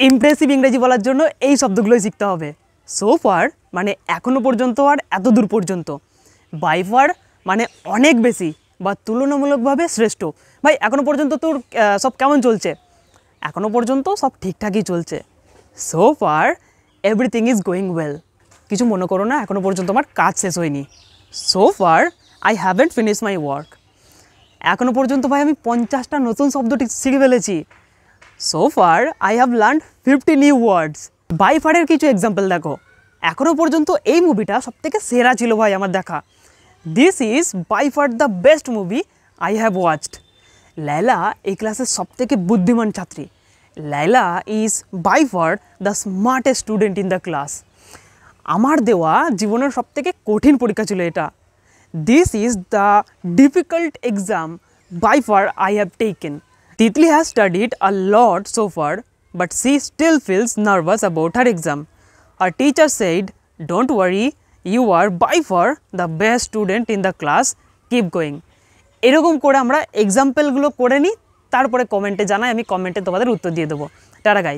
Impressive ইংরেজি বলার জন্য এই শব্দগুলোই শিখতে হবে। সো ফার মানে এখনও পর্যন্ত আর এত দূর পর্যন্ত। বাই ফার মানে অনেক বেশি বা তুলনামূলকভাবে শ্রেষ্ঠ। ভাই এখনও পর্যন্ত তোর সব কেমন চলছে? এখনও পর্যন্ত সব ঠিকঠাকই চলছে। So far everything is going well. কিছু মনে করো না, এখনও পর্যন্ত আমার কাজ শেষ হয়নি। So far I haven't finish my work. এখনও পর্যন্ত ভাই আমি 50টা নতুন শব্দ শিখে ফেলেছি। So far I have learned 50 new words. By ফারের কিছু এক্সাম্পল দেখো। এখনও পর্যন্ত এই মুভিটা সবথেকে সেরা ছিল ভাই আমার দেখা। This is by far the best movie I have watched. Laila এই ক্লাসের সবথেকে বুদ্ধিমান ছাত্রী। Laila is by far the smartest student in the class. আমার দেওয়া জীবনের সবথেকে কঠিন পরীক্ষা ছিল এটা। This is the difficult exam by far I have taken. Titli has studied a lot so far, but she still feels nervous about her exam. Her teacher said, "Don't worry, you are by far the best student in the class. Keep going." এরকম করে আমরা এক্সাম্পলগুলো করে নিই, তারপরে কমেন্টে জানাই, আমি কমেন্টে তোমাদের উত্তর দিয়ে দেবো। Tata guys.